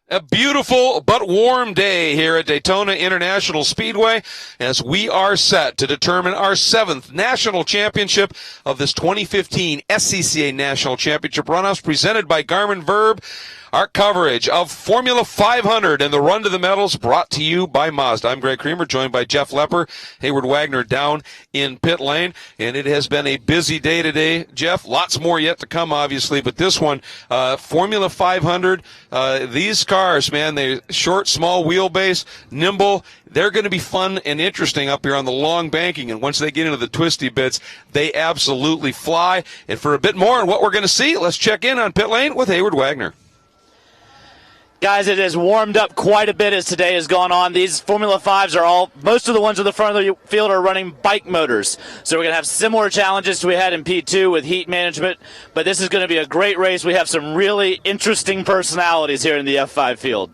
A beautiful but warm day here at Daytona International Speedway as we are set to determine our 7th national championship of this 2015 SCCA National Championship Runoffs presented by Garmin Verb. Our coverage of Formula 500 and the run to the medals brought to you by Mazda. I'm Greg Creamer, joined by Jeff Lepper, Hayward Wagner down in pit lane. And it has been a busy day today, Jeff. Lots more yet to come, obviously. But this one, Formula 500, these cars, man, they're short, small wheelbase, nimble. They're going to be fun and interesting up here on the long banking. And once they get into the twisty bits, they absolutely fly. And for a bit more on what we're going to see, let's check in on pit lane with Hayward Wagner. Guys, it has warmed up quite a bit as today has gone on. These Formula 5s are most of the ones at the front of the field are running bike motors. So we're going to have similar challenges to we had in P2 with heat management. But this is going to be a great race. We have some really interesting personalities here in the F5 field.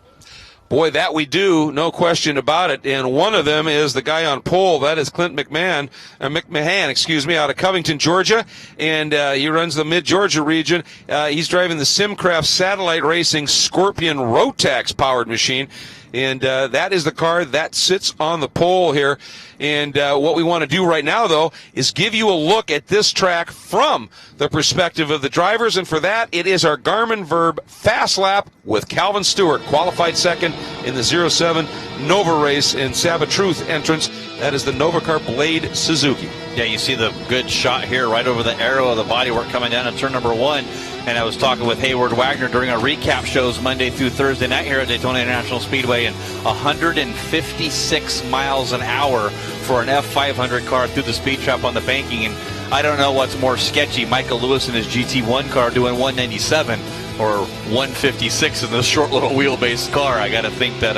Boy, that we do, no question about it. And one of them is the guy on pole. That is Clint McMahon, out of Covington, Georgia. And he runs the Mid-Georgia region. He's driving the Simcraft Satellite Racing Scorpion Rotax-powered machine. And that is the car that sits on the pole here. And what we want to do right now, though, is give you a look at this track from the perspective of the drivers. And for that, it is our Garmin Verb Fast Lap with Calvin Stewart, qualified second in the 07 Nova race in Sabatruth entrance. That is the Novacar Blade Suzuki. Yeah, you see the good shot here right over the arrow of the bodywork coming down in turn number 1. And I was talking with Hayward Wagner during our recap shows Monday through Thursday night here at Daytona International Speedway, and 156 miles an hour for an F500 car through the speed trap on the banking. And I don't know what's more sketchy, Michael Lewis in his GT1 car doing 197 or 156 in this short little wheelbase car. I got to think that,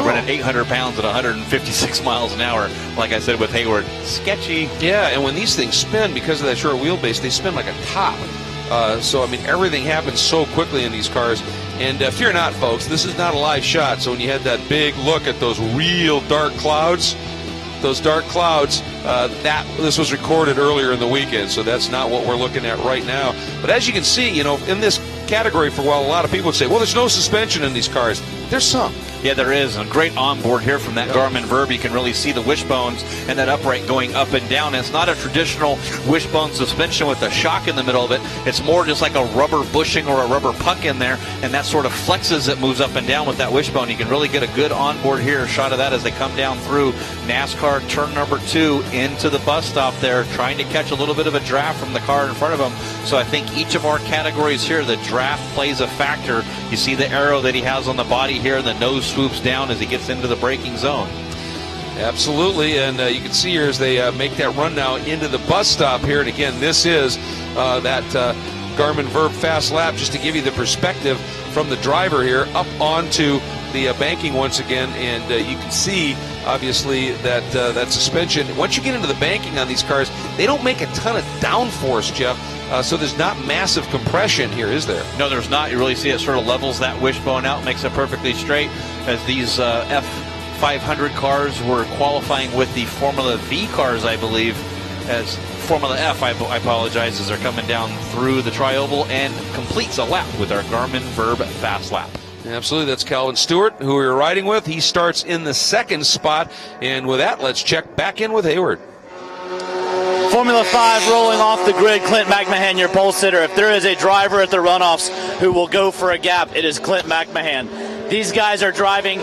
running 800 pounds at 156 miles an hour, like I said with Hayward, sketchy. Yeah, and when these things spin, because of that short wheelbase, they spin like a top. So, I mean, everything happens so this in these cars. And fear not, folks, this is not a live shot. So when you had that big look at those real dark clouds, this was recorded earlier in the weekend, so that's not what we're looking at right now. But as you can see, in this category for a while, a lot of people would say, well, there's no suspension in these cars. There's some. Yeah, there is. A great onboard here from that Garmin Verb. You can really see the wishbones and that upright going up and down. It's not a traditional wishbone suspension with a shock in the middle of it. It's more just like a rubber bushing or a rubber puck in there, and that sort of flexes it, moves up and down with that wishbone. You can really get a good onboard here, a shot of that as they come down through NASCAR turn number 2 into the bus stop there, trying to catch a little bit of a draft from the car in front of them. So I think each of our categories here, the draft plays a factor. You see the arrow that he has on the body here, the nose swoops down as he gets into the braking zone. Absolutely, and you can see here as they make that run now into the bus stop here. And again, this is that Garmin Verb Fast Lap, just to give you the perspective from the driver here up onto the banking once again. And you can see, obviously, that that suspension. Once you get into the banking on these cars, they don't make a ton of downforce, Jeff. So there's not massive compression here, is there? No, there's not. You really see it sort of levels that wishbone out, makes it perfectly straight. As these F500 cars were qualifying with the Formula V cars, I believe, as Formula F, I apologize, as they're coming down through the tri-oval and completes a lap with our Garmin Verb Fast Lap. Absolutely, that's Calvin Stewart, who we were riding with. He starts in the 2nd spot. And with that, let's check back in with Hayward. Formula 5 rolling off the grid. Clint McMahon, your pole sitter. If there is a driver at the runoffs who will go for a gap, it is Clint McMahon. These guys are driving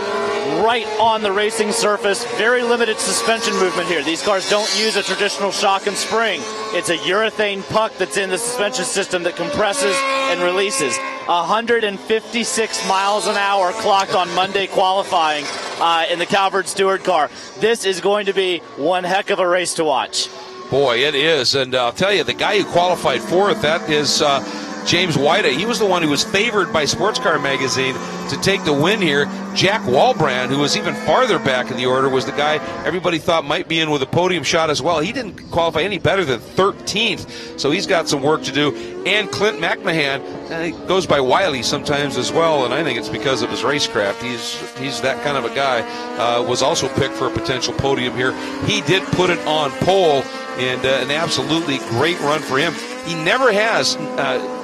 right on the racing surface. Very limited suspension movement here. These cars don't use a traditional shock and spring. It's a urethane puck that's in the suspension system that compresses and releases. 156 miles an hour clocked on Monday qualifying in the Calvert Stewart car. This is going to be one heck of a race to watch. Boy, it is. And I'll tell you, the guy who qualified 4th, that is James WEIDA. He was the one who was favored by Sports Car Magazine to take the win here. Jack Walbrand, who was even farther back in the order, was the guy everybody thought might be in with a podium shot as well. He didn't qualify any better than 13th, so he's got some work to do. And Clint McMahon, he goes by Wiley sometimes as well, and I think it's because of his racecraft. He's that kind of a guy. Was also picked for a potential podium here. He did put it on pole, and an absolutely great run for him. He never has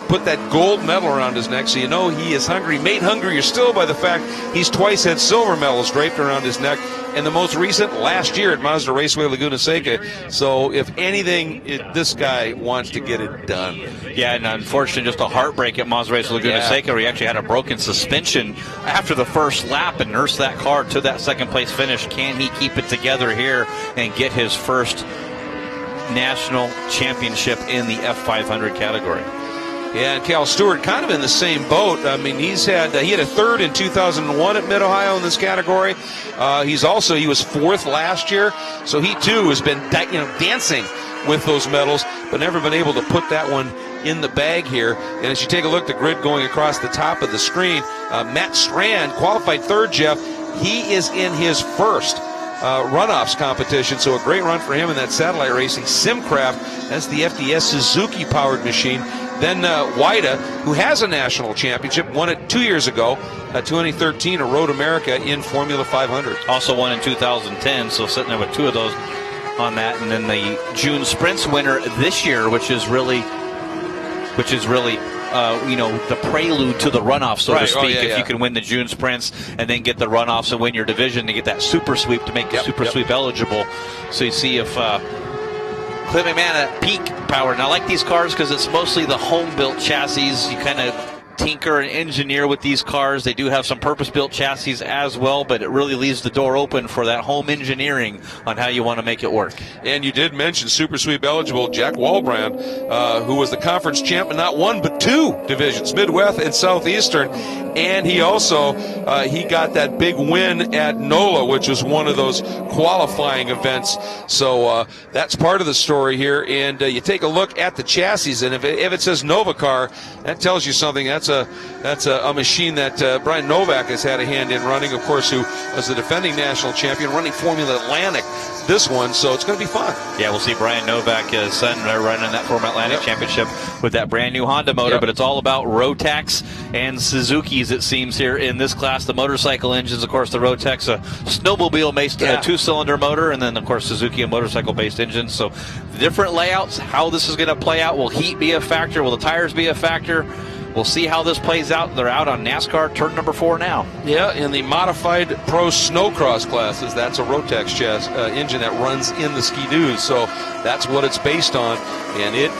put that gold medal around his neck, so you know he is hungry, made hungrier still by the fact he's twice had silver medals draped around his neck, and the most recent last year at Mazda Raceway Laguna Seca. So if anything, this guy wants to get it done. Yeah, and unfortunately, just a heartbreak at Mazda Raceway Laguna Seca, where he actually had a broken suspension after the first lap and nursed that car to that second place finish. Can he keep it together here and get his first national championship in the F500 category? Yeah, and Cal Stewart kind of in the same boat. I mean, he had a third in 2001 at Mid-Ohio in this category. He was fourth last year, so he too has been dancing with those medals, but never been able to put that one in the bag here. And as you take a look at the grid going across the top of the screen, Matt Strand qualified third, Jeff. He is in his first runoffs competition, so a great run for him in that satellite racing Simcraft. That's the FDS Suzuki powered machine. Then WEIDA, who has a national championship, won it 2 years ago, 2013 at Road America in Formula 500. Also won in 2010, so sitting there with two of those on that. And then the June Sprints winner this year, which is really the prelude to the runoff, so to speak. If you can win the June Sprints and then get the runoffs and win your division to get that super sweep to make you super sweep eligible. So you see if Clint McMahon at peak power. And I like these cars because it's mostly the home-built chassis. You kind of tinker and engineer with these cars. They do have some purpose-built chassis as well, but it really leaves the door open for that home engineering on how you want to make it work. And you did mention super sweep eligible Jack Walbrand, who was the conference champ in not one but two divisions, Midwest and Southeastern. And he also he got that big win at NOLA, which was one of those qualifying events. So that's part of the story here. And you take a look at the chassis, and if it says Nova car, that tells you something. That's a machine that Brian Novak has had a hand in running, of course, who was the defending national champion, running Formula Atlantic this one, so it's going to be fun. Yeah, we'll see Brian Novak's son running that Formula Atlantic Championship with that brand new Honda motor, but it's all about Rotax and Suzuki's, it seems, here in this class. The motorcycle engines, of course, the Rotax, a snowmobile-based two-cylinder motor, and then, of course, Suzuki, a motorcycle-based engine. So different layouts, how this is going to play out. Will heat be a factor? Will the tires be a factor? We'll see how this plays out. They're out on NASCAR turn number 4 now. Yeah, in the modified pro snowcross classes, that's a Rotax engine that runs in the Ski-Doos. So that's what it's based on, and it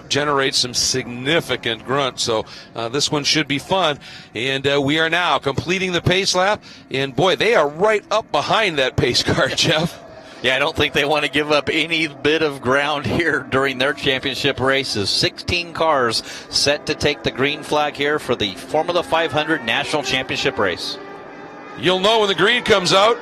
generates some significant grunt. So this one should be fun. And we are now completing the pace lap. And, boy, they are right up behind that pace car, Jeff. Yeah, I don't think they want to give up any bit of ground here during their championship races. 16 cars set to take the green flag here for the Formula 500 National Championship race. You'll know when the green comes out.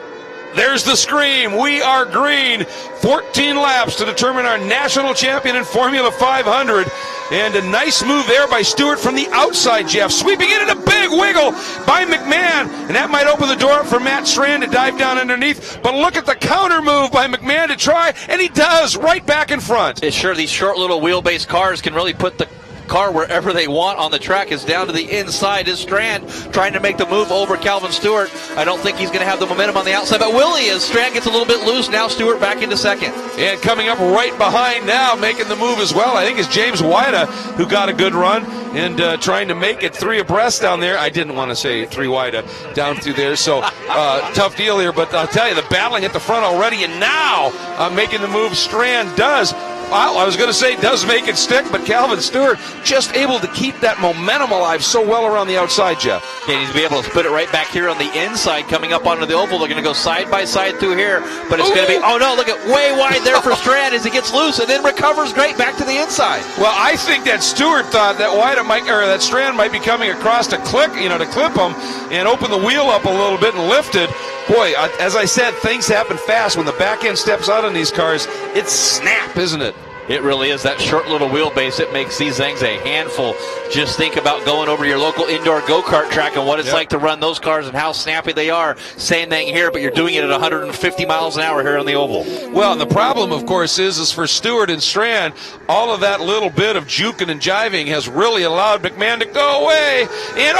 There's the scream. We are green. 14 laps to determine our national champion in Formula 500. And a nice move there by Stewart from the outside, Jeff. Sweeping in a big wiggle by McMahon. And that might open the door for Matt Strand to dive down underneath. But look at the counter move by McMahon to try. And he does, right back in front. It's sure these short little wheelbase cars can really put the car wherever they want on the track. Is down to the inside is Strand trying to make the move over Calvin Stewart. I don't think he's going to have the momentum on the outside, but will he? As Strand gets a little bit loose, now Stewart back into second. And coming up right behind now, making the move as well, I think is James WEIDA, who got a good run and trying to make it 3 abreast down there. I didn't want to say 3 WEIDA down through there, so tough deal here, but I'll tell you, the battling at the front already, and now making the move Strand does. Well, I was going to say does make it stick, but Calvin Stewart just able to keep that momentum alive so well around the outside, Jeff. Yeah, he's be able to put it right back here on the inside, coming up onto the oval. They're going to go side by side through here, but it's going to be, oh no, look at way wide there for Strand as he gets loose and then recovers great back to the inside. Well, I think that Stewart thought that that Strand might be coming across to clip him and open the wheel up a little bit and lift it. Boy, as I said, things happen fast. When the back end steps out on these cars, it's snap, isn't it? It really is. That short little wheelbase, it makes these things a handful. Just think about going over to your local indoor go-kart track and what it's like to run those cars and how snappy they are. Same thing here, but you're doing it at 150 miles an hour here on the oval. Well, and the problem, of course, is for Stewart and Strand, all of that little bit of juking and jiving has really allowed McMahon to go away. And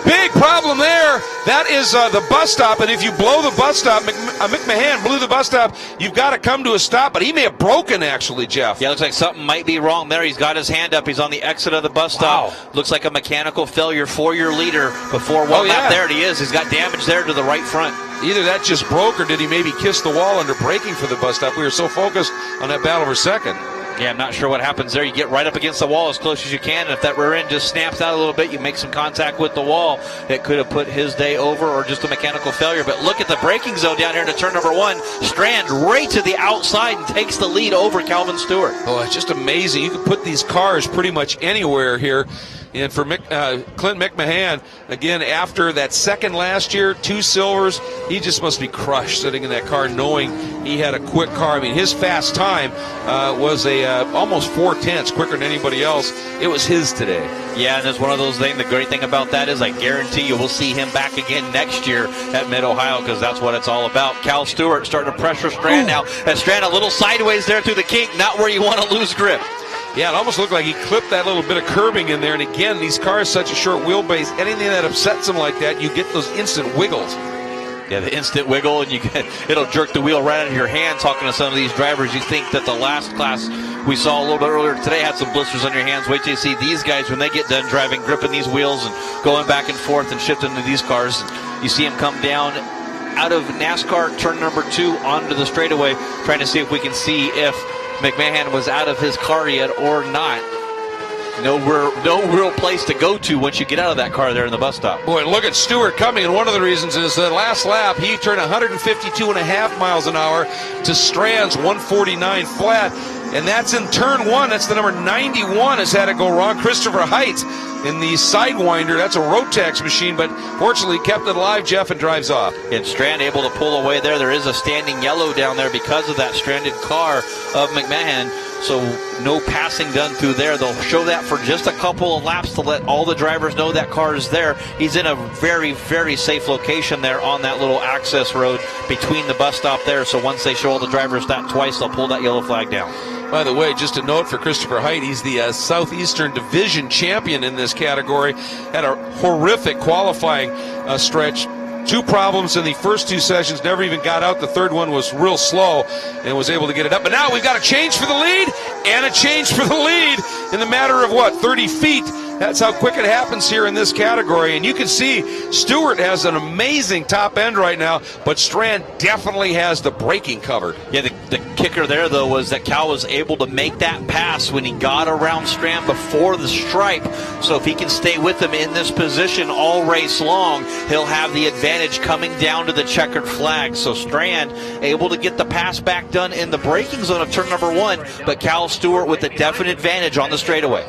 Big problem there. That is the bus stop, and if you blow the bus stop, McMahon blew the bus stop, you've got to come to a stop, but he may have broken, actually, Jeff. Yeah, looks like something might be wrong there. He's got his hand up. He's on the exit of the bus stop. Wow. Looks like a mechanical failure for your leader before one lap. There he is. He's got damage there to the right front. Either that just broke, or did he maybe kiss the wall under braking for the bus stop? We were so focused on that battle for second. Yeah, I'm not sure what happens there. You get right up against the wall as close as you can, and if that rear end just snaps out a little bit, you make some contact with the wall. It could have put his day over, or just a mechanical failure. But look at the braking zone down here into turn number 1. Strand right to the outside and takes the lead over Calvin Stewart. Oh, it's just amazing. You can put these cars pretty much anywhere here. And for Clint McMahon, again, after that second last year, 2 silvers, he just must be crushed sitting in that car knowing he had a quick car. I mean, his fast time was almost 4/10 quicker than anybody else. It was his today. Yeah, and it's one of those things. The great thing about that is I guarantee you will see him back again next year at Mid-Ohio, because that's what it's all about. Cal Stewart starting to pressure Strand now. And Strand a little sideways there through the kink, not where you want to lose grip. Yeah, it almost looked like he clipped that little bit of curbing in there. And again, these cars, such a short wheelbase, anything that upsets them like that, you get those instant wiggles. Yeah, the instant wiggle, and it'll jerk the wheel right out of your hand. Talking to some of these drivers, you think that the last class we saw a little bit earlier today had some blisters on your hands. Wait till you see these guys when they get done driving, gripping these wheels and going back and forth and shifting to these cars. You see them come down out of NASCAR turn number 2 onto the straightaway, trying to see if we can see if McMahon was out of his car yet or not. No real place to go to once you get out of that car there in the bus stop. Boy, look at Stewart coming, and one of the reasons is that last lap he turned 152.5 miles an hour to Strand's 149 flat, and that's in turn 1. That's the number 91 has had to go wrong. Christopher Height in the Sidewinder. That's a Rotax machine, but fortunately kept it alive, Jeff, and drives off. And Strand able to pull away there. There is a standing yellow down there because of that stranded car of McMahon. So no passing done through there. They'll show that for just a couple of laps to let all the drivers know that car is there. He's in a very, very safe location there on that little access road between the bus stop there. So once they show all the drivers that twice, they'll pull that yellow flag down. By the way, just a note for Christopher Height, he's the Southeastern Division champion in this category. Had a horrific qualifying stretch. 2 problems in the first 2 sessions, never even got out. The third one was real slow and was able to get it up. But now we've got a change for the lead and a change for the lead in the matter of, 30 feet. That's how quick it happens here in this category. And you can see Stewart has an amazing top end right now, but Strand definitely has the braking covered. Yeah, the kicker there, though, was that Cal was able to make that pass when he got around Strand before the stripe. So if he can stay with him in this position all race long, he'll have the advantage coming down to the checkered flag. So Strand able to get the pass back done in the braking zone of turn number 1, but Cal Stewart with a definite advantage on the straightaway.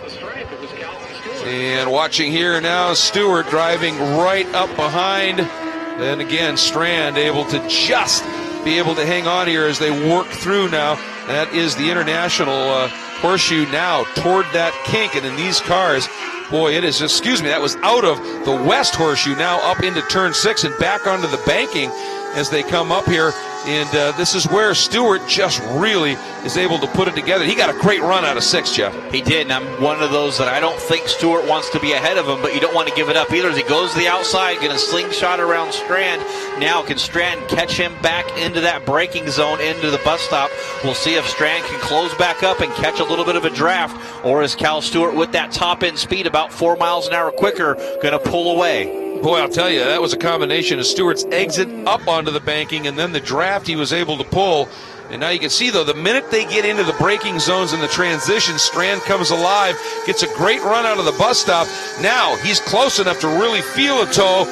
And watching here now, Stewart driving right up behind. And again, Strand able to just be able to hang on here as they work through now. That is the International Horseshoe now toward that kink. And in these cars, boy, it is, that was out of the West Horseshoe now up into turn 6 and back onto the banking as they come up here. And this is where Stewart just really is able to put it together. He got a great run out of 6, Jeff. He did, and I'm one of those that I don't think Stewart wants to be ahead of him, but you don't want to give it up either as he goes to the outside, going to slingshot around Strand. Now can Strand catch him back into that braking zone, into the bus stop? We'll see if Strand can close back up and catch a little bit of a draft, or is Cal Stewart with that top-end speed about 4 miles an hour quicker going to pull away? Boy, I'll tell you, that was a combination of Stewart's exit up onto the banking and then the draft he was able to pull. And now you can see, though, the minute they get into the braking zones and the transition, Strand comes alive, gets a great run out of the bus stop. Now he's close enough to really feel a tow.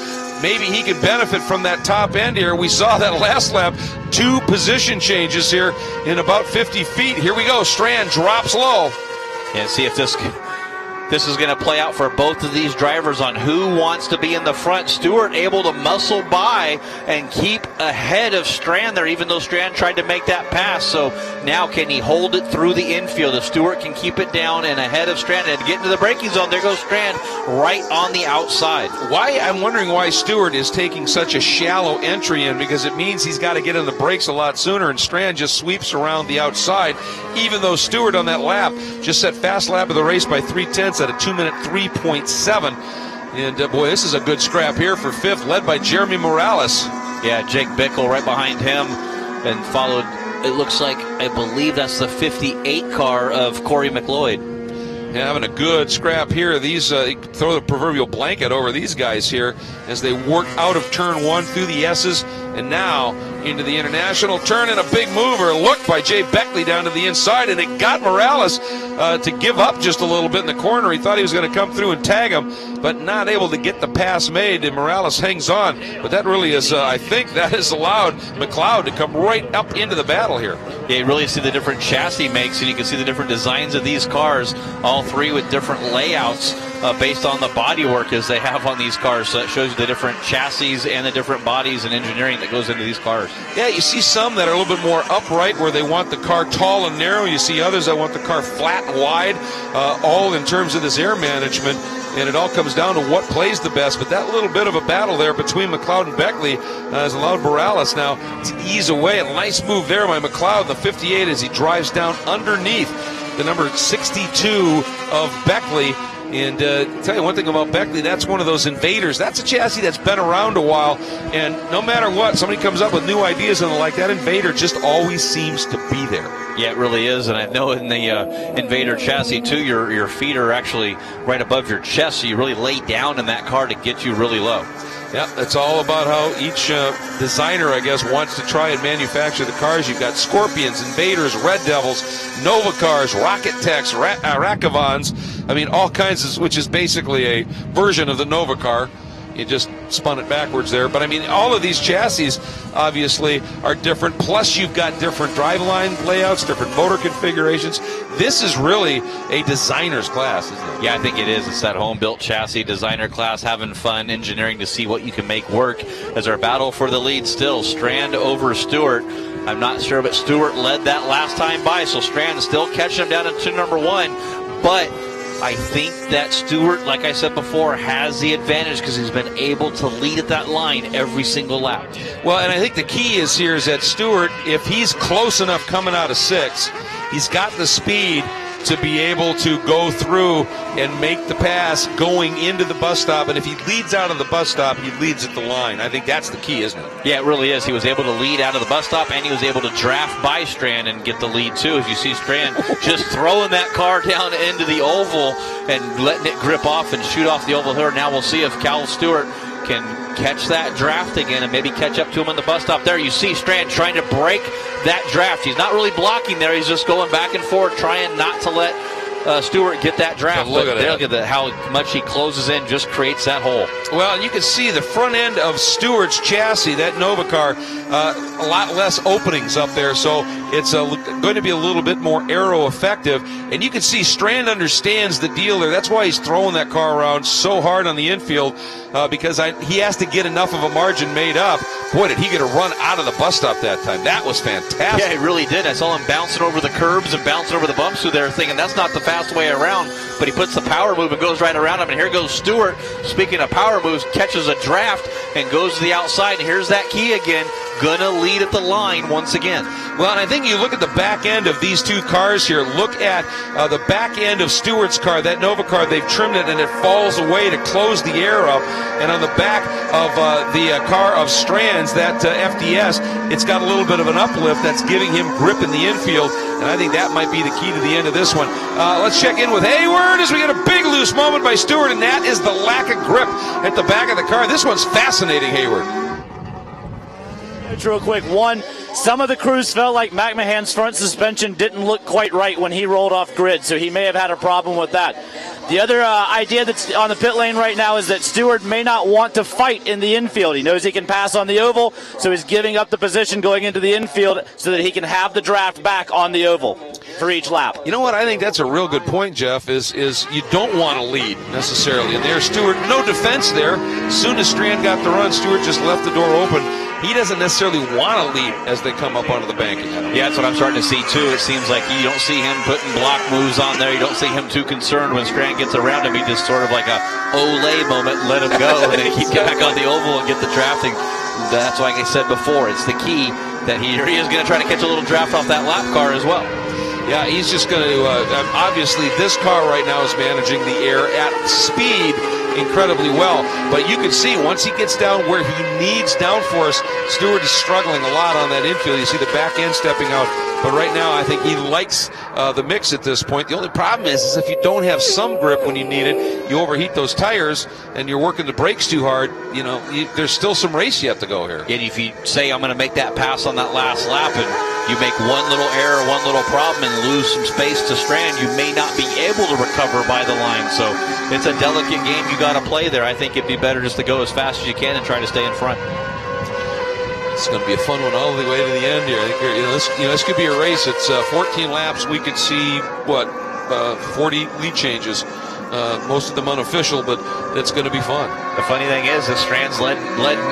Maybe he can benefit from that top end here. We saw that last lap, 2 position changes here in about 50 feet. Here we go. Strand drops low. And see if this is going to play out for both of these drivers on who wants to be in the front. Stewart able to muscle by and keep ahead of Strand there, even though Strand tried to make that pass. So now can he hold it through the infield? If Stewart can keep it down and ahead of Strand and get into the braking zone, there goes Strand right on the outside. I'm wondering why Stewart is taking such a shallow entry in, because it means he's got to get in the brakes a lot sooner, and Strand just sweeps around the outside, even though Stewart on that lap just set fast lap of the race by 3/10 at a 2-minute 3.7. And boy, this is a good scrap here for fifth, led by Jeremy Morales. Yeah, Jake Bickle right behind him, and followed, it looks like, I believe that's the 58 car of Corey McLeod. Yeah, having a good scrap here. These throw the proverbial blanket over these guys here as they work out of turn one through the S's, and now into the international turn, and a big mover. Look by Jay Beckley down to the inside, and it got Morales to give up just a little bit in the corner. He thought he was going to come through and tag him, but not able to get the pass made, and Morales hangs on. But that really is, I think that has allowed McLeod to come right up into the battle here. Yeah, you really see the different chassis makes, and you can see the different designs of these cars, all three with different layouts based on the bodywork as they have on these cars. So that shows you the different chassis and the different bodies and engineering that goes into these cars. Yeah, you see some that are a little bit more upright where they want the car tall and narrow. You see others that want the car flat and wide, all in terms of this air management. And it all comes down to what plays the best. But that little bit of a battle there between McLeod and Beckley has allowed Morales now to ease away. A nice move there by McLeod, the 58, as he drives down underneath the number 62 of Beckley. And tell you one thing about Beckley, that's one of those invaders. That's a chassis that's been around a while, and no matter what, somebody comes up with new ideas and the like, that invader just always seems to be there. Yeah, it really is, and I know in the Invader chassis too, your feet are actually right above your chest, so you really lay down in that car to get you really low. Yeah, it's all about how each designer, I guess, wants to try and manufacture the cars. You've got Scorpions, Invaders, Red Devils, Nova cars, Rocket Techs, Rakavans. I mean, all kinds of, which is basically a version of the Nova car. You just spun it backwards there. But, I mean, all of these chassis, obviously, are different. Plus, you've got different driveline layouts, different motor configurations. This is really a designer's class, isn't it? Yeah, I think it is. It's that home-built chassis designer class, having fun, engineering to see what you can make work. As our battle for the lead still, Strand over Stewart. I'm not sure, but Stewart led that last time by, so Strand still catching him down into number one. But I think that Stewart, like I said before, has the advantage because he's been able to lead at that line every single lap. Well, and I think the key is here is that Stewart, if he's close enough coming out of six, he's got the speed to be able to go through and make the pass going into the bus stop. And if he leads out of the bus stop, he leads at the line. I think that's the key, isn't it? Yeah, it really is. He was able to lead out of the bus stop, and he was able to draft by Strand and get the lead, too. As you see Strand just throwing that car down into the oval and letting it grip off and shoot off the oval here. Now we'll see if Cal Stewart can catch that draft again and maybe catch up to him on the bus stop there. You see Strand trying to break that draft. He's not really blocking there. He's just going back and forth, trying not to let Stewart get that draft. Look at that, how much he closes in, just creates that hole. Well, and you can see the front end of Stewart's chassis, that Nova car, a lot less openings up there, so it's going to be a little bit more aero effective. And you can see Strand understands the deal there. That's why he's throwing that car around so hard on the infield, because he has to get enough of a margin made up. Boy, did he get a run out of the bus stop that time. That was fantastic. Yeah, he really did. I saw him bouncing over the curbs and bouncing over the bumps through there, thinking that's not the fast way around, but he puts the power move and goes right around him. And here goes Stewart, speaking of power moves, catches a draft and goes to the outside. And here's that key again, gonna lead at the line once again. Well, and I think you look at the back end of these two cars here. Look at the back end of Stewart's car, that Nova car. They've trimmed it and it falls away to close the air up. And on the back of the car of Strand's, that FDS, it's got a little bit of an uplift that's giving him grip in the infield. And I think that might be the key to the end of this one. Let's check in with Hayward as we get a big loose moment by Stewart, and that is the lack of grip at the back of the car. This one's fascinating, Hayward. Real quick, one, some of the crews felt like McMahon's front suspension didn't look quite right when he rolled off grid, so he may have had a problem with that. The other idea that's on the pit lane right now is that Stewart may not want to fight in the infield. He knows he can pass on the oval, so he's giving up the position going into the infield so that he can have the draft back on the oval for each lap. You know what? I think that's a real good point, Jeff, is you don't want to lead necessarily. And there, Stewart, no defense there. As soon as Strand got the run, Stewart just left the door open. He doesn't necessarily want to lead as they come up onto the banking. Yeah, that's what I'm starting to see, too. It seems like you don't see him putting block moves on there. You don't see him too concerned when Strand gets around him. He just sort of like a Olay moment, let him go, and then keep back on the oval and get the drafting. That's like I said before. It's the key that he is going to try to catch a little draft off that lap car as well. Yeah, he's just going to, obviously this car right now is managing the air at speed, incredibly well. But you can see once he gets down where he needs downforce, Stewart is struggling a lot on that infield. You see the back end stepping out. But right now, I think he likes the mix at this point. The only problem is if you don't have some grip when you need it, you overheat those tires, and you're working the brakes too hard. You know, there's still some race yet to go here. And if you say, I'm going to make that pass on that last lap, and you make one little error, one little problem, and lose some space to Strand, you may not be able to recover by the line. So it's a delicate game you got to play there. I think it'd be better just to go as fast as you can and try to stay in front. It's going to be a fun one all the way to the end here. I think this could be a race. It's 14 laps. We could see 40 lead changes. Most of them unofficial, but it's going to be fun. The funny thing is that Strand's led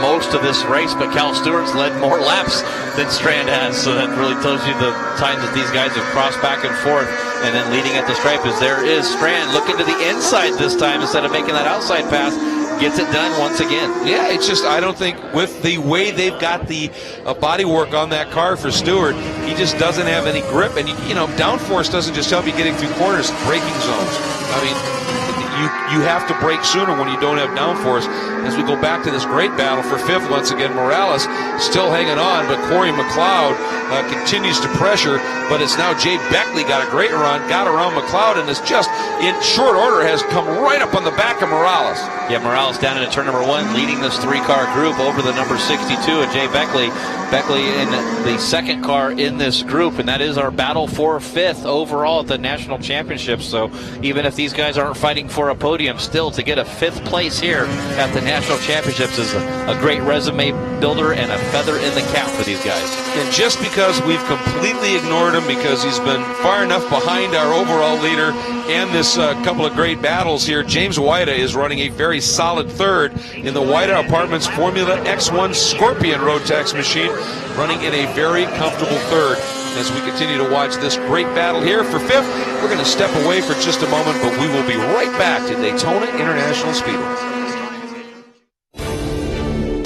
most of this race, but Cal Stewart's led more laps than Strand has. So that really tells you the times that these guys have crossed back and forth, and then leading at the stripe is there is Strand looking to the inside this time instead of making that outside pass. Gets it done once again. Yeah, it's just I don't think with the way they've got the body work on that car for Stewart, he just doesn't have any grip. And, you know, downforce doesn't just help you getting through corners, braking zones. I mean, you have to brake sooner when you don't have downforce. As we go back to this great battle for fifth, once again, Morales still hanging on, but Corey McLeod continues to pressure. But it's now Jay Beckley got a great run, got around McLeod, and is just in short order has come right up on the back of Morales. Yeah, Morales down into turn number 1, leading this 3-car group over the number 62 of Jay Beckley. Beckley in the second car in this group, and that is our battle for fifth overall at the national championships. So even if these guys aren't fighting for a podium, still to get a 5th place here at the national championships is a great resume builder and a feather in the cap for these guys. And just because we've completely ignored him because he's been far enough behind our overall leader and this couple of great battles here, James WEIDA is running a very solid third in the WEIDA Apartments Formula X1 Scorpion Rotax machine, running in a very comfortable third. As we continue to watch this great battle here for fifth, we're going to step away for just a moment, but we will be right back to Daytona International Speedway.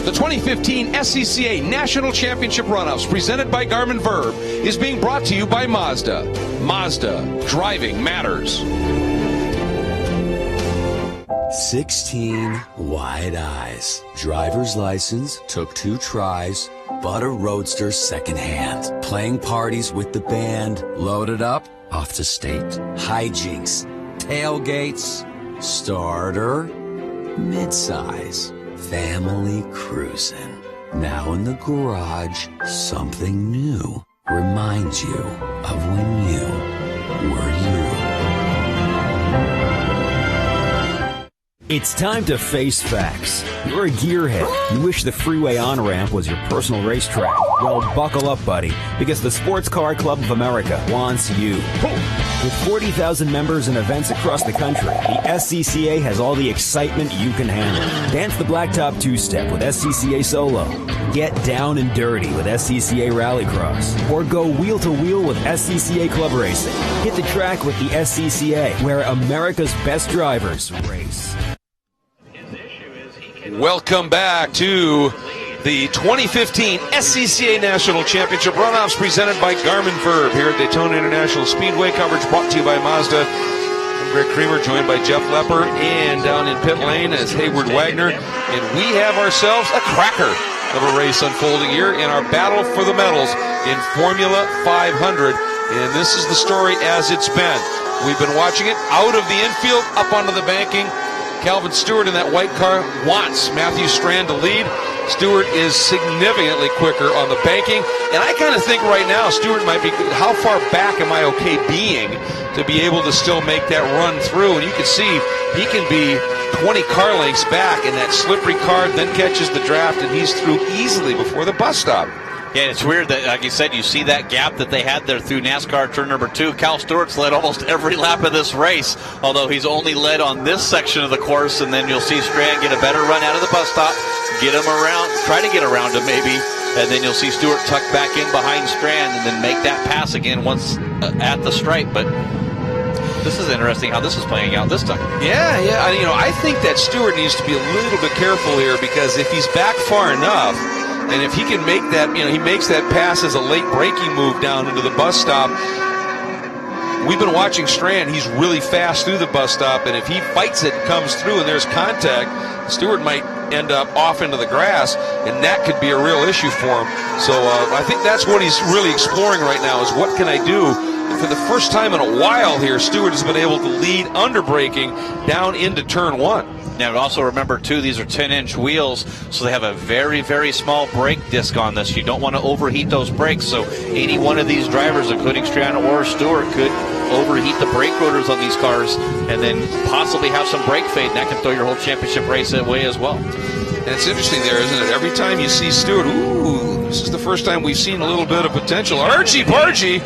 The 2015 SCCA National Championship Runoffs, presented by Garmin Verb, is being brought to you by Mazda. Mazda, driving matters. 16 wide eyes. Driver's license, took 2 tries, bought a Roadster secondhand. Playing parties with the band, loaded up, off to state. Hijinks, tailgates, starter, midsize, family cruising. Now in the garage, something new reminds you of when you were you. It's time to face facts. You're a gearhead. You wish the freeway on-ramp was your personal racetrack. Well, buckle up, buddy, because the Sports Car Club of America wants you. With 40,000 members and events across the country, the SCCA has all the excitement you can handle. Dance the blacktop two-step with SCCA Solo. Get down and dirty with SCCA Rallycross. Or go wheel-to-wheel with SCCA Club Racing. Hit the track with the SCCA, where America's best drivers race. Welcome back to the 2015 SCCA National Championship Runoffs, presented by Garmin Verb here at Daytona International Speedway. Coverage brought to you by Mazda. I'm Greg Creamer, joined by Jeff Lepper, and down in pit lane is Hayward Wagner. And we have ourselves a cracker of a race unfolding here in our battle for the medals in Formula 500. And this is the story as it's been. We've been watching it out of the infield, up onto the banking. Calvin Stewart in that white car wants Matthew Strand to lead. Stewart is significantly quicker on the banking. And I kind of think right now Stewart might be, how far back am I okay being to be able to still make that run through? And you can see he can be 20 car lengths back in that slippery car, then catches the draft, and he's through easily before the bus stop. Yeah, it's weird that, like you said, you see that gap that they had there through NASCAR turn number 2. Cal Stewart's led almost every lap of this race, although he's only led on this section of the course, and then you'll see Strand get a better run out of the bus stop, get him around, try to get around him maybe, and then you'll see Stewart tuck back in behind Strand and then make that pass again once at the stripe. But this is interesting how this is playing out this time. Yeah. I think that Stewart needs to be a little bit careful here, because if he's back far enough, and if he can make that, he makes that pass as a late braking move down into the bus stop, we've been watching Strand. He's really fast through the bus stop, and if he fights it and comes through and there's contact, Stewart might end up off into the grass, and that could be a real issue for him. So I think that's what he's really exploring right now, is what can I do? And for the first time in a while here, Stewart has been able to lead under braking down into turn 1. Now, also remember, too, these are 10-inch wheels, so they have a very, very small brake disc on this. You don't want to overheat those brakes, so any one of these drivers, including Strand or Stewart, could overheat the brake rotors on these cars and then possibly have some brake fade, and that can throw your whole championship race away as well. And it's interesting there, isn't it? Every time you see Stewart, ooh, this is the first time we've seen a little bit of potential. Archie-Parchie.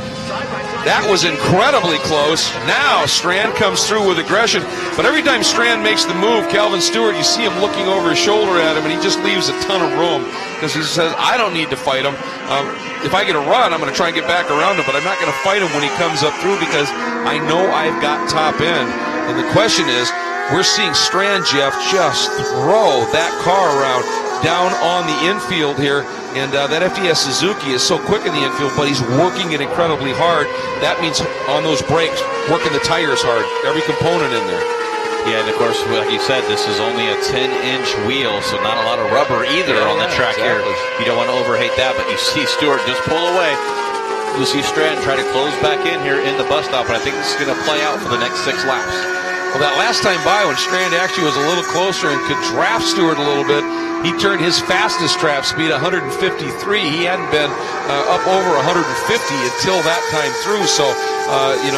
That was incredibly close. Now Strand comes through with aggression. But every time Strand makes the move, Calvin Stewart, you see him looking over his shoulder at him, and he just leaves a ton of room because he says, I don't need to fight him. If I get a run, I'm going to try and get back around him, but I'm not going to fight him when he comes up through because I know I've got top end. And the question is, we're seeing Strand, Jeff, just throw that car around down on the infield here. And that FDS Suzuki is so quick in the infield, but he's working it incredibly hard. That means on those brakes, working the tires hard, every component in there. Yeah, and of course, like you said, this is only a 10-inch wheel, so not a lot of rubber either on the track here. You don't want to overhate that, but you see Stewart just pull away. You'll see Strand try to close back in here in the bus stop, but I think this is going to play out for the next 6 laps. Well, that last time by when Strand actually was a little closer and could draft Stewart a little bit, he turned his fastest trap speed 153. He hadn't been up over 150 until that time through. So,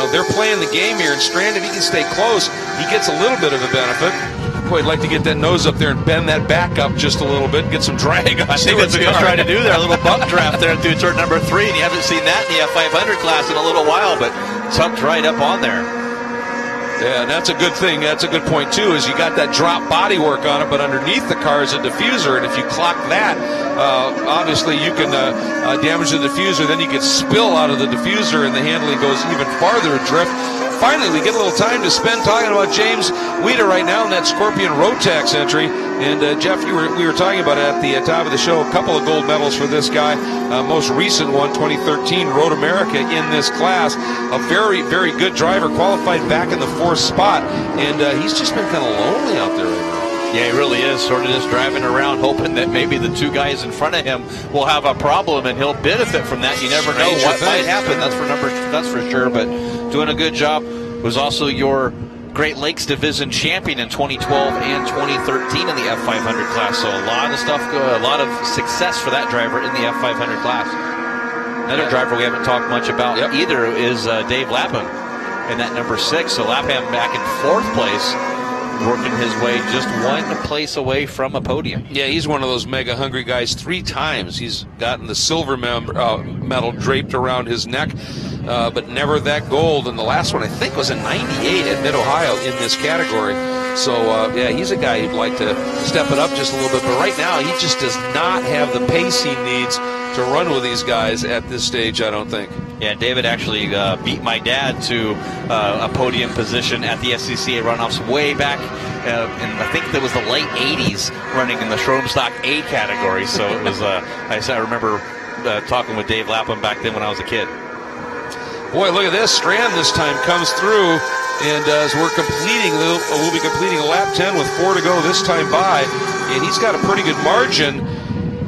they're playing the game here. And Strand, if he can stay close, he gets a little bit of a benefit. Boy, I'd like to get that nose up there and bend that back up just a little bit and get some drag on. I think that's what he's trying to do there, a little bump draft there through turn number 3. And you haven't seen that in the F500 class in a little while, but tucked right up on there. Yeah, and that's a good thing. That's a good point, too, is you got that drop body work on it, but underneath the car is a diffuser, and if you clock that, obviously you can damage the diffuser, then you get spill out of the diffuser, and the handling goes even farther adrift. Finally, we get a little time to spend talking about James WEIDA right now in that Scorpion Rotax entry. And Jeff, we were talking about it at the top of the show, a couple of gold medals for this guy. Most recent one, 2013, Road America in this class. A very, very good driver, qualified back in the 4th spot. And he's just been kind of lonely out there right now. Yeah, he really is. Sort of just driving around, hoping that maybe the 2 guys in front of him will have a problem, and he'll benefit from that. You never know what might happen. That's for sure. But doing a good job. Was also your Great Lakes Division champion in 2012 and 2013 in the F500 class. So a lot of stuff, a lot of success for that driver in the F500 class. Another driver we haven't talked much about either is Dave Lapham in that number 6. So Lapham back in 4th place, working his way just 1 place away from a podium. Yeah, he's one of those mega hungry guys. 3 times he's gotten the silver medal draped around his neck, but never that gold. And the last one, I think, was in '98 at Mid-Ohio in this category. So, yeah, he's a guy who'd like to step it up just a little bit. But right now, he just does not have the pace he needs to run with these guys at this stage, I don't think. Yeah, David actually beat my dad to a podium position at the SCCA Runoffs way back in, I think that was the late 80s, running in the Schroem Stock A category. So it was, I remember talking with Dave Lapham back then when I was a kid. Boy, look at this. Strand this time comes through, and as we'll be completing a lap 10 with 4 to go this time by, and he's got a pretty good margin.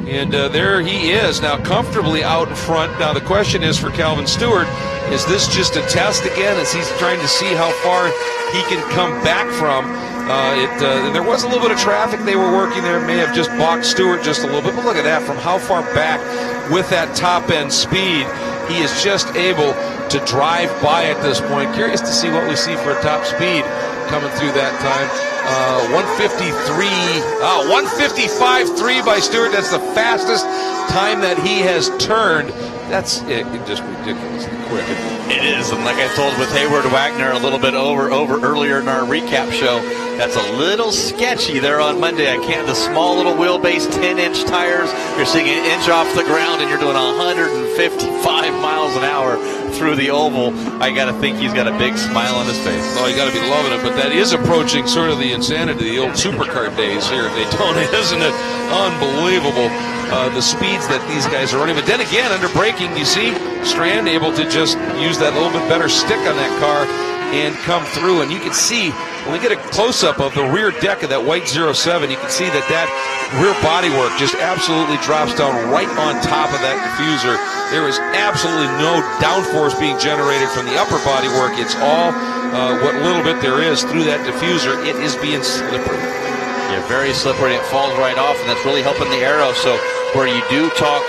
And there he is, now comfortably out in front. Now the question is for Calvin Stewart, is this just a test again as he's trying to see how far he can come back from? There was a little bit of traffic they were working there. May have just balked Stewart just a little bit. But look at that, from how far back with that top-end speed, he is just able to drive by at this point. Curious to see what we see for a top speed coming through that time. 155.3 by Stewart. That's the fastest time that he has turned. That's just ridiculously quick. It is, and like I told with HEYWARD WAGNER a little bit over earlier in our recap show, that's a little sketchy there on Monday. I can't. The small little wheelbase, 10-inch tires. You're seeing an inch off the ground, and you're doing 155 miles an hour through the oval. I got to think he's got a big smile on his face. Oh, you got to be loving it. But that is approaching sort of the insanity of the old supercar days here at Daytona, isn't it? Unbelievable. the speeds that these guys are running. But then again, under braking, you see Strand able to just use that little bit better stick on that car and come through. And you can see, when we get a close-up of the rear deck of that white 07, you can see that that rear bodywork just absolutely drops down right on top of that diffuser. There is absolutely no downforce being generated from the upper bodywork. It's all what little bit there is through that diffuser. It is being slippery. Yeah, very slippery. It falls right off, and that's really helping the aero. So where you do talk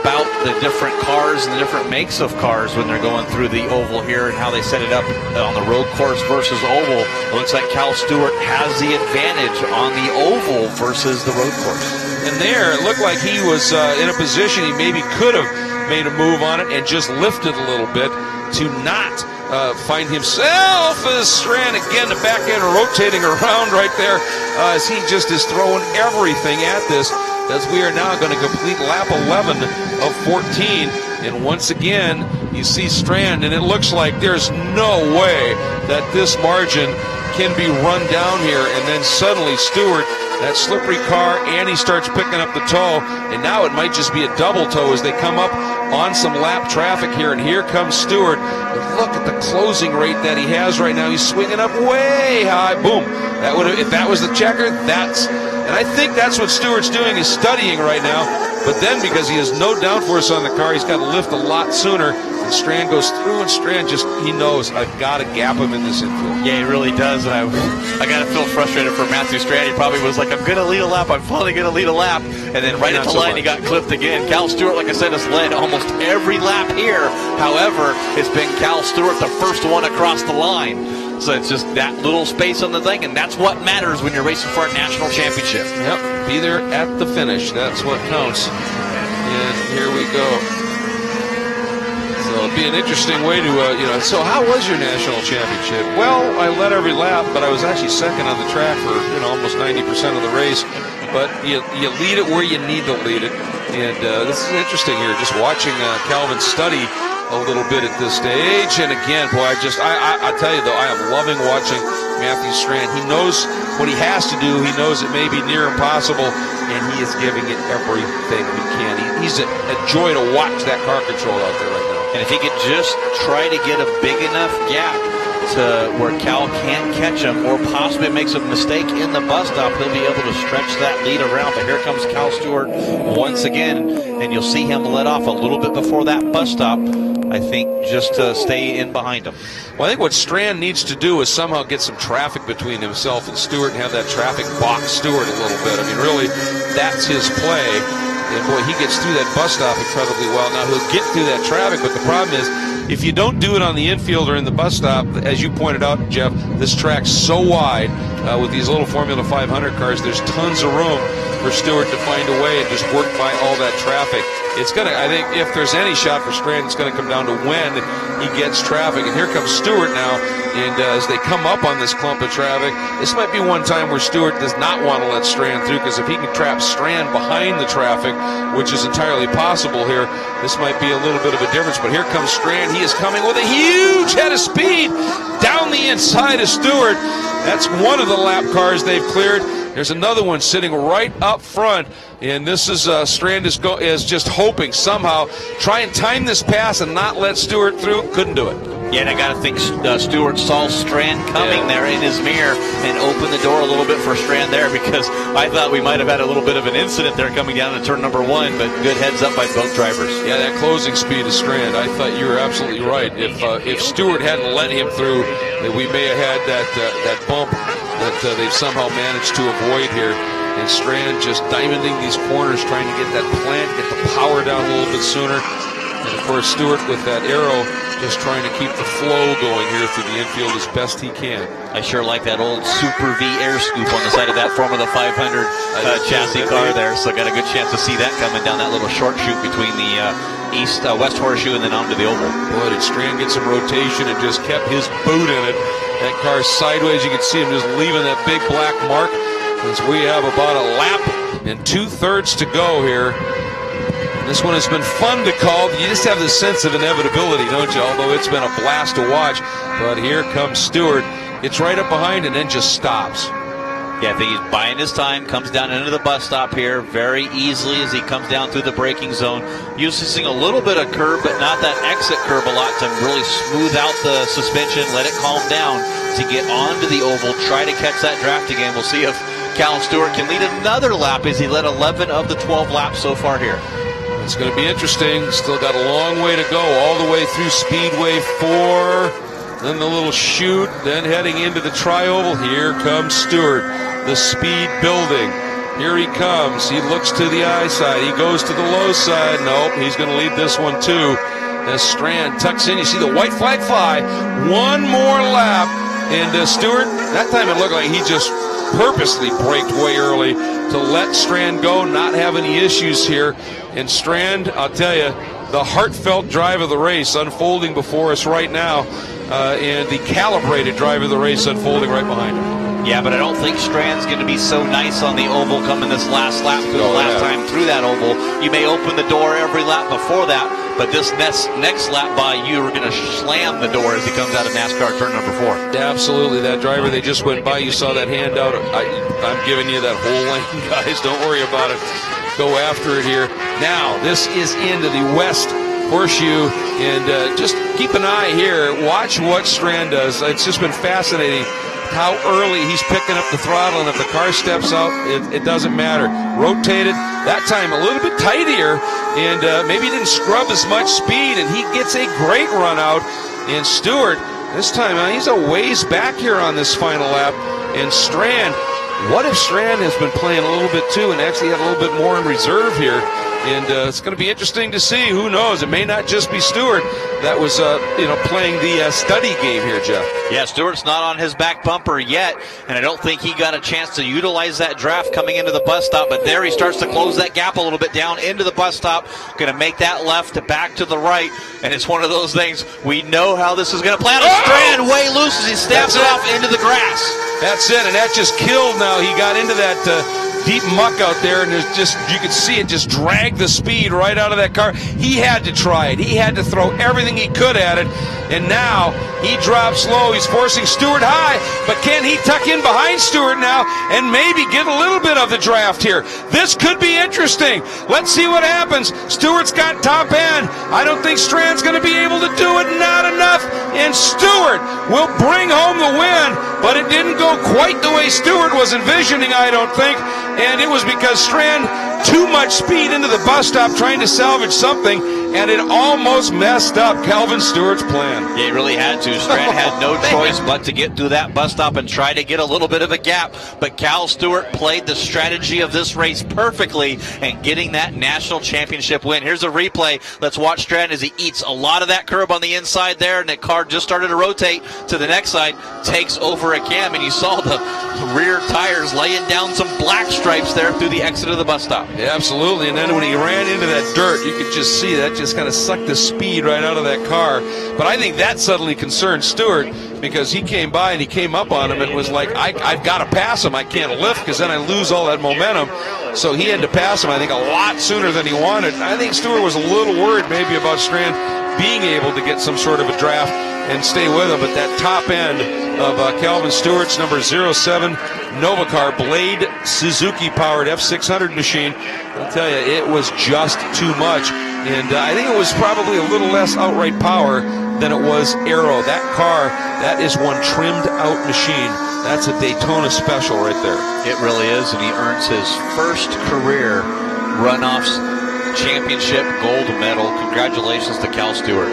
about the different cars and the different makes of cars when they're going through the oval here and how they set it up on the road course versus oval, it looks like Cal Stewart has the advantage on the oval versus the road course. And there, it looked like he was in a position he maybe could have made a move on it and just lifted a little bit to not find himself as Strand again, the back end rotating around right there as he just is throwing everything at this, as we are now going to complete lap 11 of 14. And once again, you see Strand, and it looks like there's no way that this margin can be run down here. And then suddenly Stewart, that slippery car, and he starts picking up the toe, and now it might just be a double toe as they come up on some lap traffic here. And here comes Stewart. Look at the closing rate that he has right now. He's swinging up way high. Boom. That would have, if that was the checker, that's, and I think that's what Stewart's doing, is studying right now. But then, because he has no downforce on the car, he's got to lift a lot sooner. And Strand goes through, and Strand just, he knows, I've got to gap him in this infield. Yeah, he really does. And I got to feel frustrated for Matthew Strand. He probably was like, I'm going to lead a lap. I'm finally going to lead a lap. And then right at the line, he got clipped again. Cal Stewart, like I said, has led almost every lap here. However, it's been Cal Stewart, the first one across the line. So it's just that little space on the thing, and that's what matters when you're racing for a national championship. Yep, be there at the finish. That's what counts. And here we go. So it'll be an interesting way to, so how was your national championship? Well, I led every lap, but I was actually second on the track for, almost 90% of the race. But you lead it where you need to lead it. And this is interesting here, just watching Calvin study a little bit at this stage. And again, boy, I tell you though, I am loving watching Matthew Strand. He knows what he has to do. He knows it may be near impossible, and he is giving it everything he can. He's a joy to watch that car control out there right now. And if he could just try to get a big enough gap to where Cal can't catch him, or possibly makes a mistake in the bus stop, he'll be able to stretch that lead around. But here comes Cal Stewart once again, and you'll see him let off a little bit before that bus stop, I think, just to stay in behind him. Well, I think what Strand needs to do is somehow get some traffic between himself and Stewart and have that traffic box Stewart a little bit. I mean, really, that's his play. And boy, he gets through that bus stop incredibly well. Now, he'll get through that traffic, but the problem is, if you don't do it on the infield or in the bus stop, as you pointed out, Jeff, this track's so wide with these little Formula 500 cars, there's tons of room for Stewart to find a way and just work by all that traffic. It's going to, I think, if there's any shot for Strand, it's going to come down to when he gets traffic. And here comes Stewart now, and as they come up on this clump of traffic, this might be one time where Stewart does not want to let Strand through, because if he can trap Strand behind the traffic, which is entirely possible here, this might be a little bit of a difference. But here comes Strand. He is coming with a huge head of speed down the inside of Stewart. That's one of the lap cars they've cleared. There's another one sitting right up front, and this is Strand is just hoping somehow try and time this pass and not let Stewart through. Couldn't do it. Yeah, and I got to think Stewart saw Strand coming there in his mirror and opened the door a little bit for Strand there, because I thought we might have had a little bit of an incident there coming down to turn number 1, but good heads up by both drivers. Yeah, that closing speed of Strand, I thought you were absolutely right. If Stewart hadn't let him through, we may have had that bump that they've somehow managed to avoid here. And Strand just diamonding these corners, trying to get that plant, get the power down a little bit sooner. And of course, Stewart with that arrow just trying to keep the flow going here through the infield as best he can. I sure like that old Super V air scoop on the side of that Formula 500 chassis car there. So got a good chance to see that coming down that little short chute between the west horseshoe and then onto the oval. Boy, did Strand get some rotation and just kept his boot in it. That car's sideways. You can see him just leaving that big black mark. As we have about a lap and 2/3 to go here. This one has been fun to call. You just have this sense of inevitability, don't you? Although it's been a blast to watch. But here comes Stewart. It's right up behind and then just stops. Yeah, I think he's buying his time, comes down into the bus stop here very easily as he comes down through the braking zone, using a little bit of curb, but not that exit curb a lot to really smooth out the suspension, let it calm down to get onto the oval, try to catch that draft again. We'll see if Cal Stewart can lead another lap as he led 11 of the 12 laps so far here. It's going to be interesting. Still got a long way to go, all the way through Speedway 4, then the little chute, then heading into the tri-oval. Here comes Stewart, the speed building. Here he comes. He looks to the high side. He goes to the low side. Nope, he's going to lead this one too. As Strand tucks in, you see the white flag fly. One more lap. And Stewart, that time it looked like he just purposely braked way early to let Strand go, not have any issues here. And Strand, I'll tell you, the heartfelt drive of the race unfolding before us right now, and the calibrated drive of the race unfolding right behind him. Yeah, but I don't think Strand's going to be so nice on the oval coming this last lap, because the last time through that oval, you may open the door every lap before that, but this next lap by you are going to slam the door as he comes out of NASCAR turn number 4. Absolutely. That driver they just went by, you saw that handout. I'm giving you that whole lane, guys. Don't worry about it. Go after it here. Now, this is into the West Horseshoe, and just keep an eye here. Watch what Strand does. It's just been fascinating how early he's picking up the throttle, and if the car steps out, it doesn't matter. Rotated, that time a little bit tighter, and maybe didn't scrub as much speed, and he gets a great run out. And Stewart, this time he's a ways back here on this final lap. And Strand, what if Strand has been playing a little bit too and actually had a little bit more in reserve here? And it's going to be interesting to see. Who knows? It may not just be Stewart that was, playing the study game here, Jeff. Yeah, Stewart's not on his back bumper yet, and I don't think he got a chance to utilize that draft coming into the bus stop. But there he starts to close that gap a little bit down into the bus stop. Going to make that left to back to the right, and it's one of those things. We know how this is going to play out. Strand way loose as he stabs it off into the grass. That's it, and that just killed. Now he got into that deep muck out there, and there's just, you could see it just drag the speed right out of that car. He had to try it. He had to throw everything he could at it, and now he drops low. He's forcing Stewart high, but can he tuck in behind Stewart now and maybe get a little bit of the draft here? This could be interesting. Let's see what happens. Stewart's got top end. I don't think Strand's going to be able to do it. Not enough, and Stewart will bring home the win, but it didn't go quite the way Stewart was envisioning, I don't think. And it was because Strand, too much speed into the bus stop trying to salvage something, and it almost messed up Calvin Stewart's plan. Yeah, he really had to. Strand had no choice but to get through that bus stop and try to get a little bit of a gap. But Cal Stewart played the strategy of this race perfectly and getting that national championship win. Here's a replay. Let's watch Strand as he eats a lot of that curb on the inside there, and the car just started to rotate to the next side, takes over a cam, and you saw the rear tires laying down some black stripes there through the exit of the bus stop. Yeah, absolutely. And then when he ran into that dirt, you could just see that just kind of sucked the speed right out of that car. But I think that suddenly concerned Stewart, because he came by and he came up on him. It was like, I've got to pass him. I can't lift because then I lose all that momentum. So he had to pass him, I think, a lot sooner than he wanted. I think Stewart was a little worried maybe about Strand being able to get some sort of a draft and stay with him. But that top end of Calvin Stewart's number 07 Novacar Blade Suzuki-powered F600 machine, I'll tell you, it was just too much. And I think it was probably a little less outright power than it was aero. That car, that is one trimmed-out machine. That's a Daytona special right there. It really is, and he earns his first career Runoffs championship gold medal. Congratulations to Cal Stewart.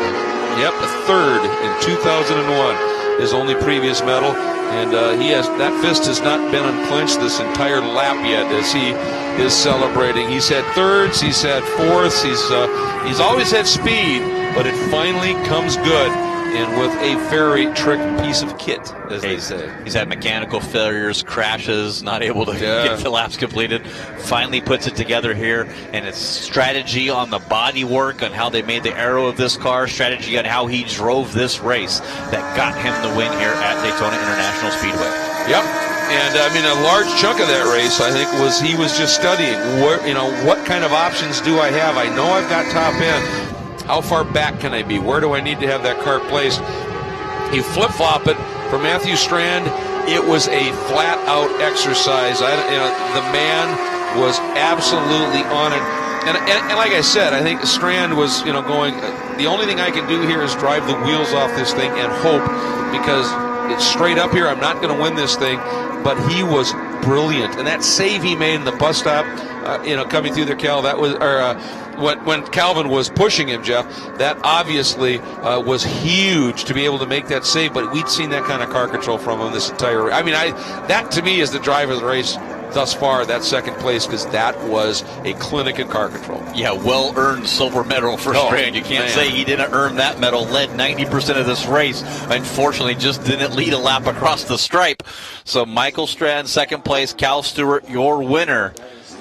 Yep, a third in 2001, his only previous medal. And he has, that fist has not been unclenched this entire lap yet as he is celebrating. He's had thirds, he's had fourths, he's always had speed, but it finally comes good, and with a very trick piece of kit, as they say. He's had mechanical failures, crashes, not able to get the laps completed. Finally puts it together here, and it's strategy on the body work, on how they made the aero of this car, strategy on how he drove this race that got him the win here at Daytona International Speedway. Yep. And I mean, a large chunk of that race, I think, was he was just studying. What kind of options do I have? I know I've got top end. How far back can I be? Where do I need to have that car placed? You flip-flop it for Matthew Strand It was a flat-out exercise. The man was absolutely on it. And like I said, I think Strand was, going, the only thing I can do here is drive the wheels off this thing and hope, because it's straight up here. I'm not going to win this thing. But he was brilliant. And that save he made in the bus stop, coming through there, Cal, that was, when Calvin was pushing him, Jeff, that obviously was huge to be able to make that save. But we'd seen that kind of car control from him this entire race. I mean, that to me is the driver of the race thus far, that second place, because that was a clinic in car control. Yeah, well-earned silver medal for Strand. You can't say he didn't earn that medal. Led 90% of this race. Unfortunately, just didn't lead a lap across the stripe. So Michael Strand, second place. Cal Stewart, your winner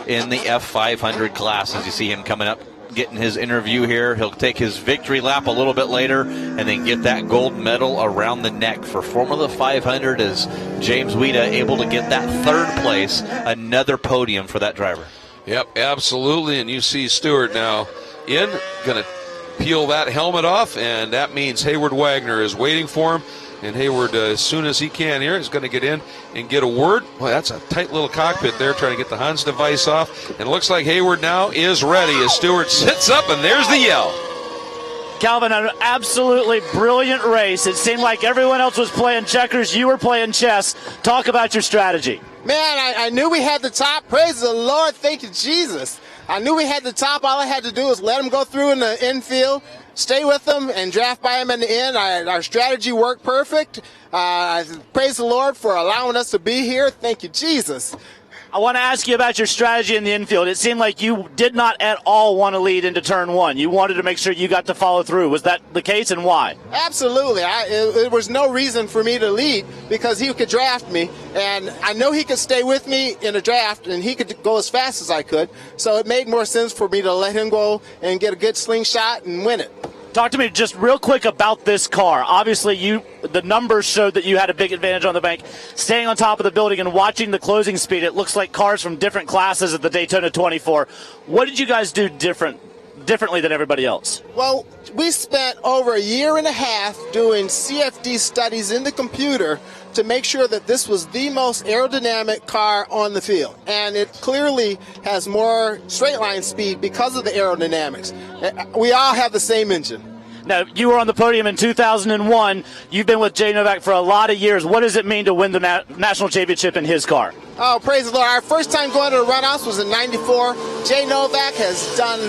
in the F500 class. As you see him coming up, getting his interview here. He'll take his victory lap a little bit later and then get that gold medal around the neck for Formula 500 as James WEIDA able to get that third place, another podium for that driver. Yep, absolutely. And you see Stewart now going to peel that helmet off, and that means Hayward Wagner is waiting for him. And Hayward, as soon as he can here, is going to get in and get a word. Well, that's a tight little cockpit there, trying to get the Hans device off. And it looks like Hayward now is ready as Stewart sits up, and there's the yell. Calvin, an absolutely brilliant race. It seemed like everyone else was playing checkers. You were playing chess. Talk about your strategy. Man, I knew we had the top. Praise the Lord. Thank you, Jesus. I knew we had the top. All I had to do was let him go through in the infield, stay with them, and draft by him in the end. Our strategy worked perfect. Praise the Lord for allowing us to be here. Thank you, Jesus. I want to ask you about your strategy in the infield. It seemed like you did not at all want to lead into turn one. You wanted to make sure you got to follow through. Was that the case, and why? Absolutely. There was no reason for me to lead because he could draft me, and I know he could stay with me in a draft, and he could go as fast as I could. So it made more sense for me to let him go and get a good slingshot and win it. Talk to me just real quick about this car. Obviously, the numbers showed that you had a big advantage on the bank. Staying on top of the building and watching the closing speed, it looks like cars from different classes at the Daytona 24. What did you guys do differently than everybody else? Well, we spent over a year and a half doing CFD studies in the computer to make sure that this was the most aerodynamic car on the field. And it clearly has more straight line speed because of the aerodynamics. We all have the same engine. Now, you were on the podium in 2001. You've been with Jay Novak for a lot of years. What does it mean to win the national championship in his car? Oh, praise the Lord. Our first time going to the Runoffs was in '94. Jay Novak has done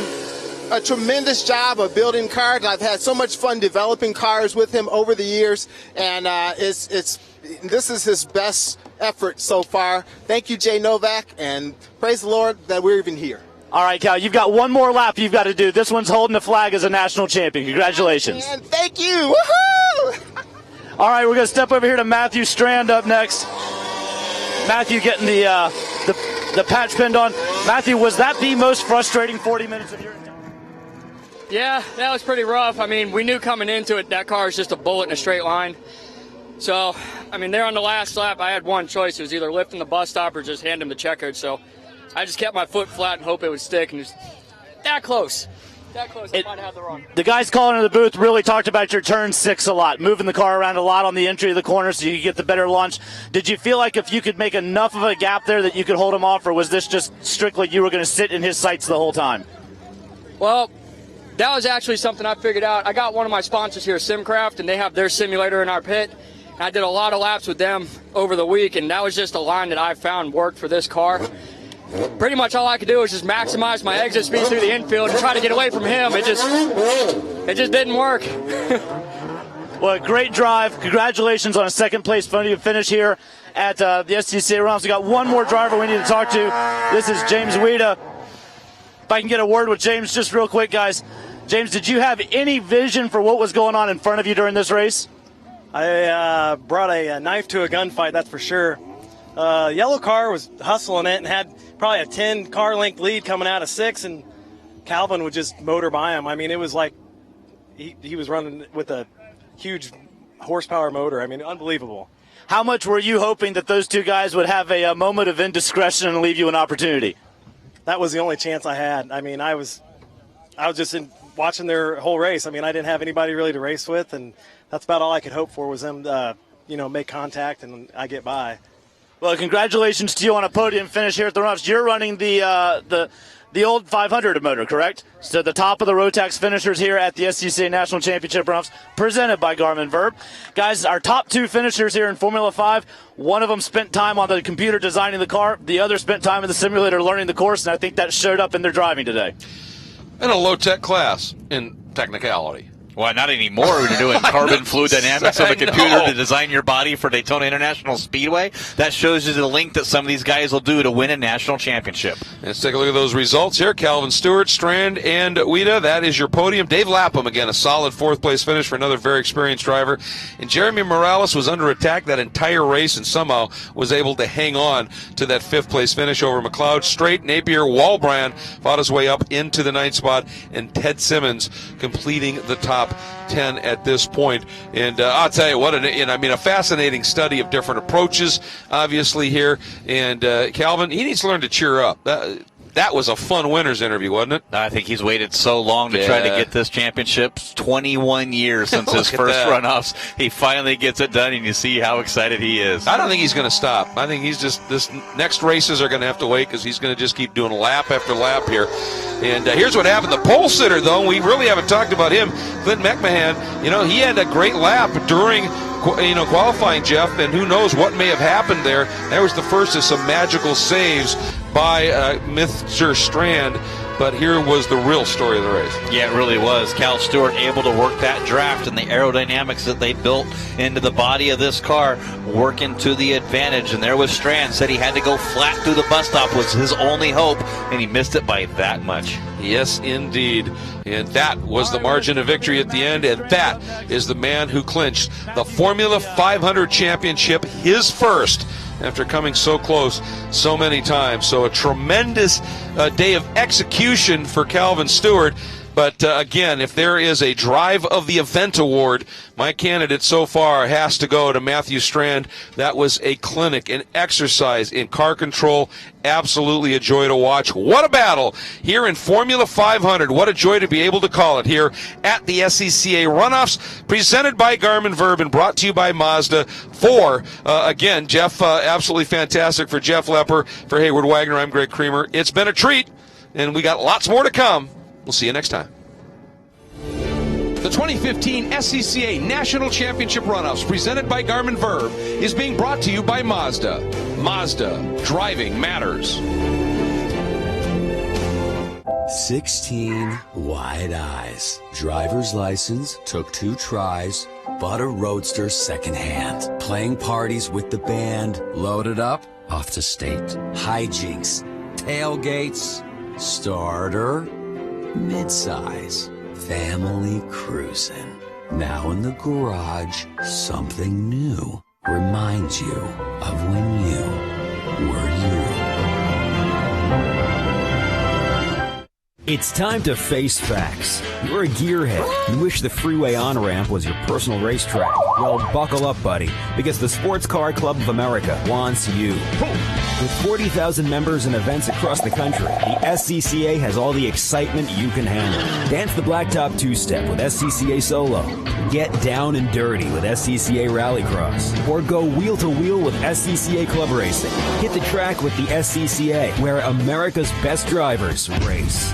a tremendous job of building cars. I've had so much fun developing cars with him over the years, and this is his best effort so far. Thank you, Jay Novak, and praise the Lord that we're even here. All right, Cal, you've got one more lap you've got to do. This one's holding the flag as a national champion. Congratulations. And thank you. Woohoo! All right, we're going to step over here to Matthew Strand up next. Matthew getting the patch pinned on. Matthew, was that the most frustrating 40 minutes of your time? Yeah, that was pretty rough. I mean, we knew coming into it that car is just a bullet in a straight line. So, I mean, there on the last lap, I had one choice. It was either lifting the bus stop or just hand him the checkered. So I just kept my foot flat and hope it would stick. And just that close. That close. I might have the run. The guys calling in the booth really talked about your turn 6 a lot, moving the car around a lot on the entry of the corner so you could get the better launch. Did you feel like if you could make enough of a gap there that you could hold him off, or was this just strictly you were going to sit in his sights the whole time? Well, that was actually something I figured out. I got one of my sponsors here, Simcraft, and they have their simulator in our pit. And I did a lot of laps with them over the week, and that was just a line that I found worked for this car. Pretty much all I could do was just maximize my exit speed through the infield and try to get away from him. It just didn't work. Well, a great drive. Congratulations on a second-place finish here at the SCCA Runoffs. We got one more driver we need to talk to. This is James WEIDA. If I can get a word with James just real quick, guys. James, did you have any vision for what was going on in front of you during this race? I brought a knife to a gunfight, that's for sure. Yellow car was hustling it and had probably a 10-car length lead coming out of 6, and Calvin would just motor by him. I mean, it was like he was running with a huge horsepower motor. I mean, unbelievable. How much were you hoping that those two guys would have a moment of indiscretion and leave you an opportunity? That was the only chance I had. I mean, I was just watching their whole race. I mean, I didn't have anybody really to race with, and that's about all I could hope for was them make contact and I get by. Well, congratulations to you on a podium finish here at the Runoffs. You're running the old 500 motor, correct? So the top of the Rotax finishers here at the SCCA National Championship Runoffs, presented by Garmin Verb. Guys, our top 2 finishers here in Formula 5, one of them spent time on the computer designing the car, the other spent time in the simulator learning the course, and I think that showed up in their driving today. In a low-tech class in technicality. Well, not anymore when you're doing carbon fluid dynamics on the computer to design your body for Daytona International Speedway. That shows you the link that some of these guys will do to win a national championship. Let's take a look at those results here. Calvin Stewart, Strand, and WEIDA. That is your podium. Dave Lapham, again, a solid 4th-place finish for another very experienced driver. And Jeremy Morales was under attack that entire race and somehow was able to hang on to that 5th-place finish over McLeod. Strait, Napier, Walbrand fought his way up into the 9th spot, and Ted Simmons completing the top 10 at this point. And I'll tell you what, a fascinating study of different approaches, obviously, here. And Calvin, he needs to learn to cheer up. That was a fun winner's interview, wasn't it? I think he's waited so long to try to get this championship. 21 years since his first runoffs. He finally gets it done, and you see how excited he is. I don't think he's going to stop. I think this next races are going to have to wait because he's going to just keep doing lap after lap here. And here's what happened. The pole sitter, though, we really haven't talked about him. Clint McMahon, he had a great lap during qualifying, Jeff, and who knows what may have happened there. That was the first of some magical saves by Mr. Strand, but here was the real story of the race. Yeah, it really was. Cal Stewart able to work that draft and the aerodynamics that they built into the body of this car working to the advantage. And there was Strand, said he had to go flat through the bus stop was his only hope, and he missed it by that much. Yes, indeed. And that was the margin of victory at the end, and that is the man who clinched the Formula 500 championship, his first, after coming so close so many times. So a tremendous day of execution for Calvin Stewart. But again, if there is a Drive of the Event award, my candidate so far has to go to Matthew Strand. That was a clinic, an exercise in car control. Absolutely a joy to watch. What a battle here in Formula 500. What a joy to be able to call it here at the SCCA Runoffs, presented by Garmin Verb and brought to you by Mazda. Again, Jeff, absolutely fantastic for Jeff Lepper, for Hayward Wagner. I'm Greg Creamer. It's been a treat, and we got lots more to come. We'll see you next time. The 2015 SCCA National Championship Runoffs, presented by Garmin Verb, is being brought to you by Mazda. Mazda, driving matters. 16 wide eyes. Driver's license, took 2 tries, bought a Roadster secondhand. Playing parties with the band, loaded up, off to state. Hijinks, tailgates, starter, midsize, family cruising. Now in the garage, something new reminds you of when you were you. It's time to face facts. You're a gearhead. You wish the freeway on-ramp was your personal racetrack. Well, buckle up, buddy, because the Sports Car Club of America wants you. With 40,000 members and events across the country, the SCCA has all the excitement you can handle. Dance the blacktop two-step with SCCA Solo. Get down and dirty with SCCA Rallycross. Or go wheel-to-wheel with SCCA Club Racing. Hit the track with the SCCA, where America's best drivers race.